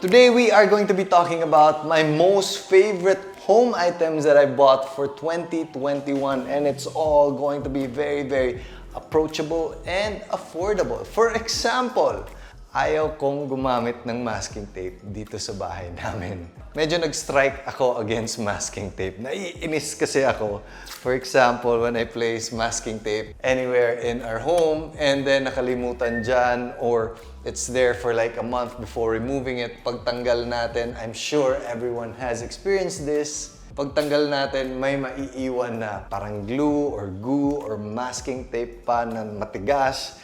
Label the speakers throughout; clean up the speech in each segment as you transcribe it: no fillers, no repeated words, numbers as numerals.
Speaker 1: Today we are going to be talking about my most favorite home items that I bought for 2021, and it's all going to be very approachable and affordable. For example, ayaw kong gumamit ng masking tape dito sa bahay namin. Medyo nag-strike ako against masking tape. Naiinis kasi ako. For example, when I place masking tape anywhere in our home and then nakalimutan dyan or it's there for like a month before removing it, pagtanggal natin, I'm sure everyone has experienced this. Pagtanggal natin, may maiiwan na parang glue or goo or masking tape pa na matigas.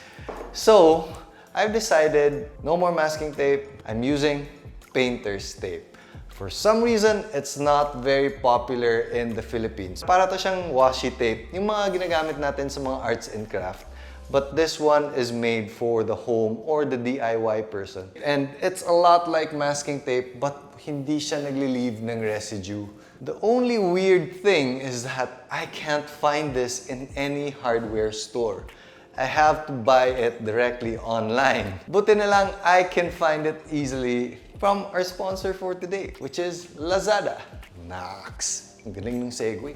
Speaker 1: So, I've decided no more masking tape. I'm using painter's tape. For some reason, it's not very popular in the Philippines. Para to siyang washi tape, yung mga ginagamit natin sa mga arts and craft. But this one is made for the home or the DIY person. And it's a lot like masking tape, but hindi siya nagli-leave ng residue. The only weird thing is that I can't find this in any hardware store. I have to buy it directly online. Buti na lang I can find it easily from our sponsor for today, which is Lazada. Nax! Ang galing ng segue.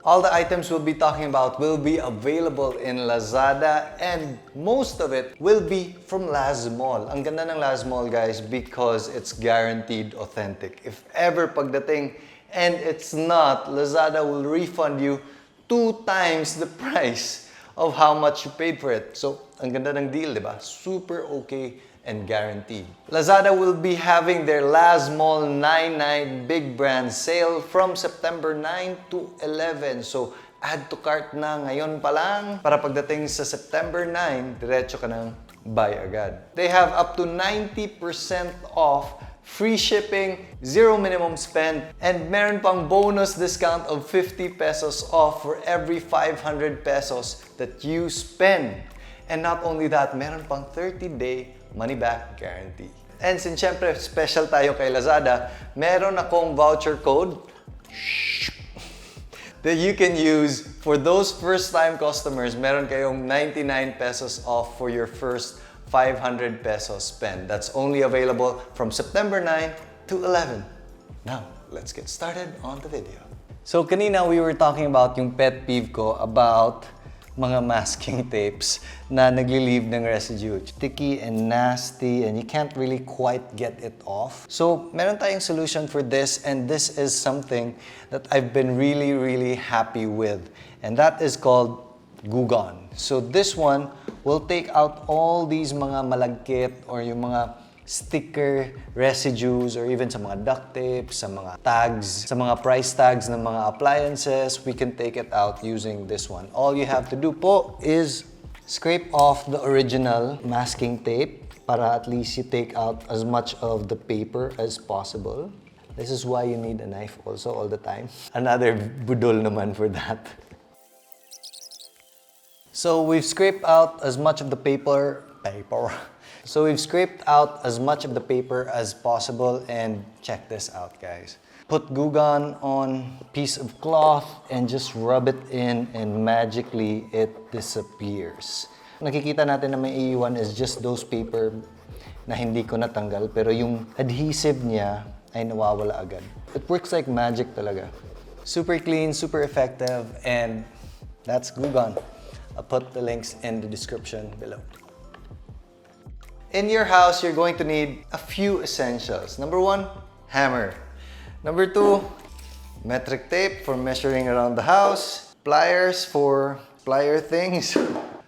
Speaker 1: All the items we'll be talking about will be available in Lazada and most of it will be from LazMall. Ang ganda ng LazMall, guys, because it's guaranteed authentic. If ever pagdating and it's not, Lazada will refund you 2 times the price of how much you paid for it. So, ang ganda ng deal, di ba? Super okay and guaranteed. Lazada will be having their LazMall 99 Big Brand Sale from September 9 to 11. So, add to cart na ngayon pa lang para pagdating sa September 9, diretso ka ng buy agad. They have up to 90% off, free shipping, 0 minimum spend, and meron pang bonus discount of 50 pesos off for every 500 pesos that you spend. And not only that, meron pang 30-day money-back guarantee. And since syempre special tayo kay Lazada, meron akong voucher code that you can use for those first-time customers. Meron kayong 99 pesos off for your first 500 pesos spend. That's only available from September 9 to 11. Now, let's get started on the video. So kanina we were talking about yung pet peeve ko about mga masking tapes na nagli-leave ng residue. Sticky and nasty and you can't really quite get it off. So, meron tayong solution for this and this is something that I've been really happy with. And that is called Goo Gone. So, this one will take out all these mga malagkit or yung mga sticker residues or even sa mga duct tape, sa mga tags, sa mga price tags ng mga appliances, we can take it out using this one. All you have to do po is scrape off the original masking tape para at least you take out as much of the paper as possible. This is why you need a knife also all the time. Another budol naman for that. So we've scraped out as much of the paper. So we've scraped out as much of the paper as possible and check this out, guys. Put Goo Gone on a piece of cloth and just rub it in and magically it disappears. Nakikita natin na may iiwan is just those paper na hindi ko natanggal pero yung adhesive niya ay nawawala agad. It works like magic talaga. Super clean, super effective, and that's Goo Gone. I'll put the links in the description below. In your house, you're going to need a few essentials. Number 1, hammer. Number 2, metric tape for measuring around the house. Pliers for plier things.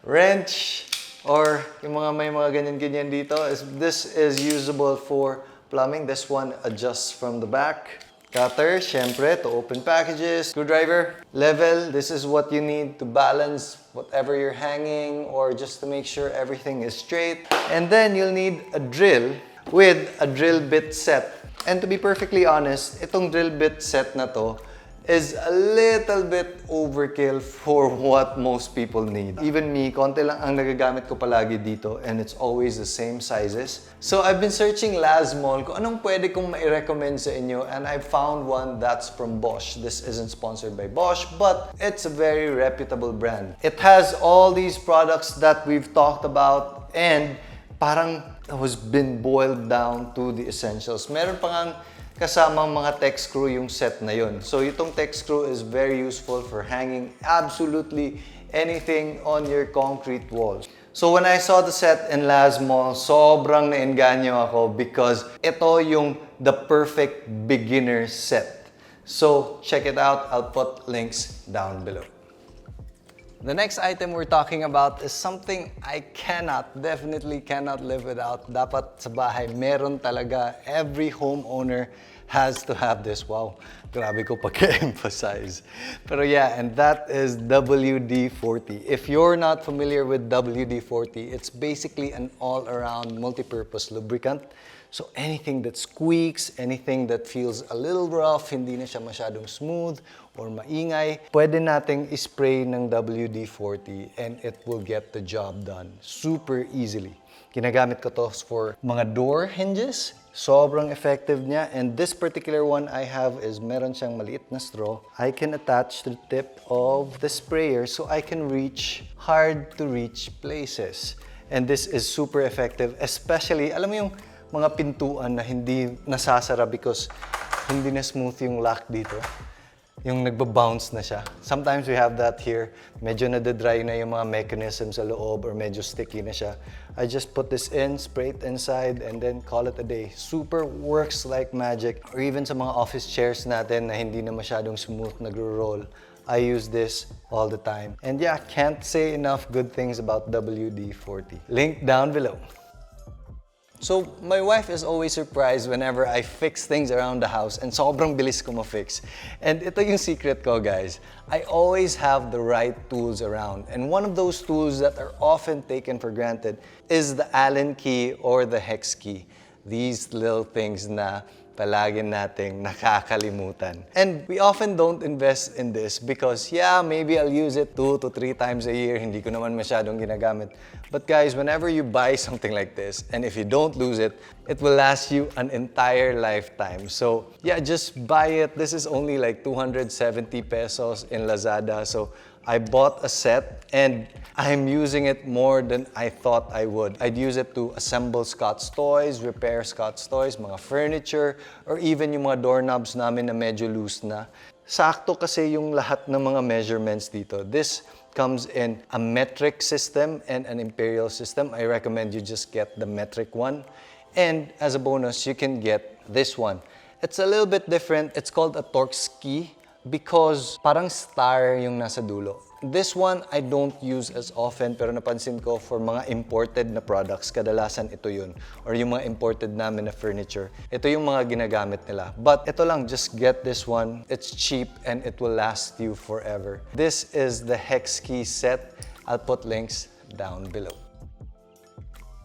Speaker 1: Wrench, or yung mga may mga ganyan-ganyan dito. This is usable for plumbing. This one adjusts from the back. Cutter, syempre, to open packages. Screwdriver, level. This is what you need to balance whatever you're hanging or just to make sure everything is straight. And then you'll need a drill with a drill bit set. And to be perfectly honest, itong drill bit set na to is a little bit overkill for what most people need. Even me, konti lang ang nagagamit ko palagi dito and it's always the same sizes. So I've been searching LazMall kung anong pwede kong mai-recommend sa inyo and I found one that's from Bosch. This isn't sponsored by Bosch, but it's a very reputable brand. It has all these products that we've talked about and parang has been boiled down to the essentials. Meron pa ngang kasamang mga tech screw yung set na yun. So itong tech screw is very useful for hanging absolutely anything on your concrete walls. So when I saw the set in LazMall, sobrang naengganyo ako because ito yung the perfect beginner set. So check it out. I'll put links down below. The next item we're talking about is something I definitely cannot live without. Dapat sa bahay, meron talaga. Every homeowner has to have this. Wow, grabe ko pag-emphasize. Pero yeah, and that is WD-40. If you're not familiar with WD-40, it's basically an all-around multi-purpose lubricant. So anything that squeaks, anything that feels a little rough, hindi na siya masyadong smooth or maingay, pwede nating ispray ng WD-40 and it will get the job done super easily. Ginagamit ko to for mga door hinges. Sobrang effective niya. And this particular one I have is meron siyang maliit na straw. I can attach to the tip of the sprayer so I can reach hard to reach places. And this is super effective, especially, alam mo yung mga pintuan na hindi nasasara because hindi na smooth yung lock dito. Yung nagbabounce na siya. Sometimes we have that here. Medyo nadadry na yung mga mechanism sa loob or medyo sticky na siya. I just put this in, spray it inside, and then call it a day. Super works like magic. Or even sa mga office chairs natin na hindi na masyadong smooth nagro-roll. I use this all the time. And yeah, can't say enough good things about WD-40. Link down below. So, my wife is always surprised whenever I fix things around the house and sobrang bilis ko ma-fix. And ito yung secret ko, guys. I always have the right tools around. And one of those tools that are often taken for granted is the Allen key or the Hex key. These little things na palagi nating nakakalimutan. And we often don't invest in this because, yeah, maybe I'll use it 2 to 3 times a year. Hindi ko naman masyadong ginagamit. But guys, whenever you buy something like this, and if you don't lose it, it will last you an entire lifetime. So yeah, just buy it. This is only like 270 pesos in Lazada. So I bought a set and I'm using it more than I thought I would. I'd use it to assemble Scott's toys, repair Scott's toys, mga furniture, or even yung mga doorknobs namin na medyo loose na. Sakto kasi yung lahat ng mga measurements dito. This comes in a metric system and an imperial system. I recommend you just get the metric one. And as a bonus, you can get this one. It's a little bit different. It's called a torque key because parang star yung nasa dulo. This one, I don't use as often pero napansin ko for mga imported na products, kadalasan ito yun. Or yung mga imported namin na furniture. Ito yung mga ginagamit nila. But ito lang, just get this one. It's cheap and it will last you forever. This is the Hex Key set. I'll put links down below.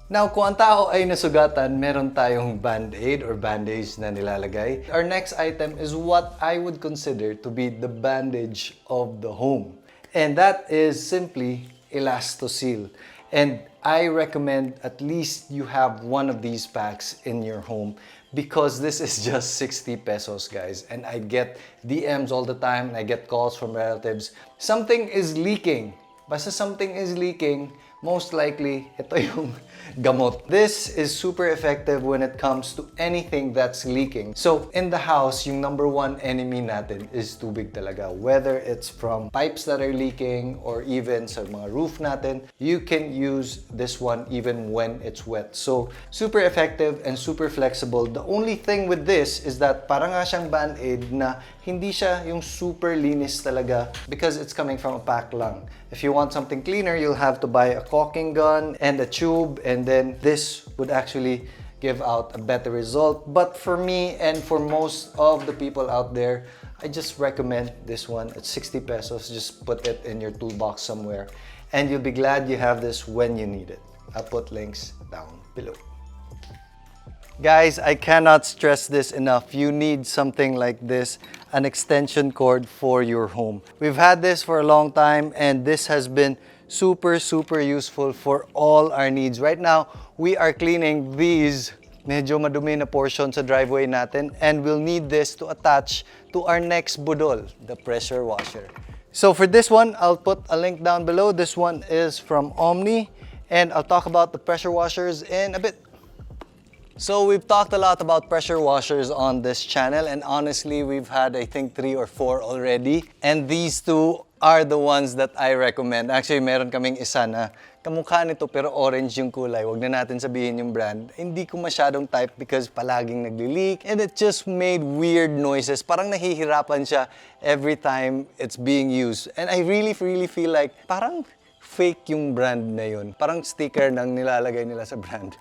Speaker 1: Now, kung ang tao ay nasugatan, meron tayong band-aid or bandage na nilalagay. Our next item is what I would consider to be the bandage of the home. And that is simply Elastoseal. And I recommend at least you have one of these packs in your home because this is just 60 pesos, guys. And I get DMs all the time and I get calls from relatives. Something is leaking. Basta something is leaking, most likely, ito yung gamot. This is super effective when it comes to anything that's leaking. So, in the house, yung number one enemy natin is tubig talaga. Whether it's from pipes that are leaking or even sa mga roof natin, you can use this one even when it's wet. So, super effective and super flexible. The only thing with this is that parang nga siyang band-aid na hindi siya yung super linis talaga because it's coming from a pack lang. If you want something cleaner, you'll have to buy a caulking gun and a tube, and then this would actually give out a better result. But for me and for most of the people out there, I just recommend this one. It's 60 pesos. Just put it in your toolbox somewhere, and you'll be glad you have this when you need it. I'll put links down below. Guys, I cannot stress this enough. You need something like this, an extension cord for your home. We've had this for a long time and this has been super useful for all our needs. Right now, we are cleaning these medyo madumi na portion sa driveway natin and we'll need this to attach to our next budol, the pressure washer. So for this one, I'll put a link down below. This one is from Omni. and I'll talk about the pressure washers in a bit. So we've talked a lot about pressure washers on this channel, and honestly, we've had I think 3 or 4 already. And these two are the ones that I recommend. Actually, meron kaming isa na kamukha nito pero orange yung kulay. Wag na natin sabihin yung brand. Hindi ko masyadong type because palaging nagli-leak and it just made weird noises. Parang nahihirapan siya every time it's being used. And I really feel like parang fake yung brand na yun. Parang sticker nang nilalagay nila sa brand.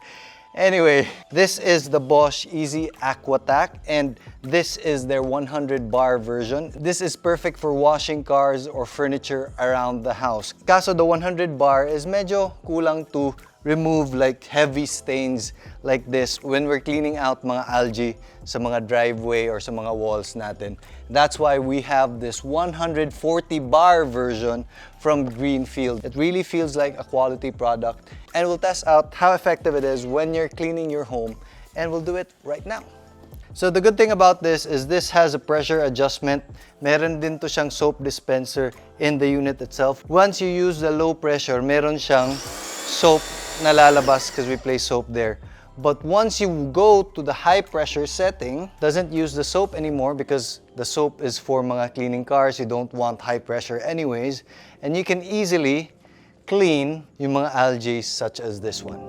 Speaker 1: Anyway, this is the Bosch Easy AquaTac and this is their 100 bar version. This is perfect for washing cars or furniture around the house. Kaso the 100 bar is medyo kulang to remove like heavy stains like this when we're cleaning out mga algae sa mga driveway or sa mga walls natin. That's why we have this 140 bar version from Greenfield. It really feels like a quality product, and we'll test out how effective it is when you're cleaning your home, and we'll do it right now. So the good thing about this is this has a pressure adjustment. Meron din to siyang soap dispenser in the unit itself. Once you use the low pressure, meron siyang soap na lalabas because we place soap there. But once you go to the high pressure setting, doesn't use the soap anymore because the soap is for mga cleaning cars. You don't want high pressure anyways. And you can easily clean yung mga algae such as this one.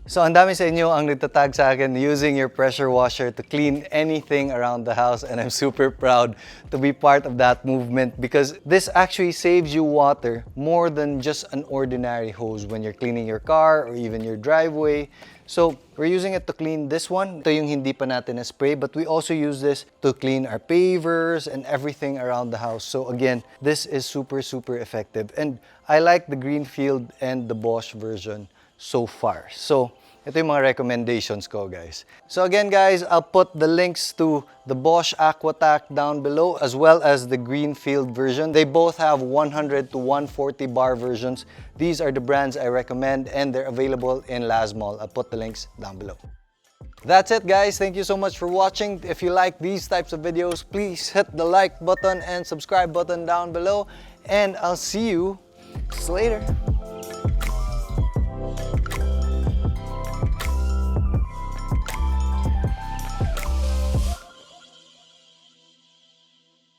Speaker 1: So, ang dami sa inyo ang nagtatag sa akin using your pressure washer to clean anything around the house, and I'm super proud to be part of that movement because this actually saves you water more than just an ordinary hose when you're cleaning your car or even your driveway. So, we're using it to clean this one. Ito yung hindi pa natin na-spray, but we also use this to clean our pavers and everything around the house. So again, this is super effective. And I like the Greenfield and the Bosch version so far. So, ito yung mga recommendations ko, guys. So again, guys, I'll put the links to the Bosch AquaTac down below as well as the Greenfield version. They both have 100 to 140 bar versions. These are the brands I recommend and they're available in LazMall. I'll put the links down below. That's it, guys. Thank you so much for watching. If you like these types of videos, please hit the like button and subscribe button down below. And I'll see you later.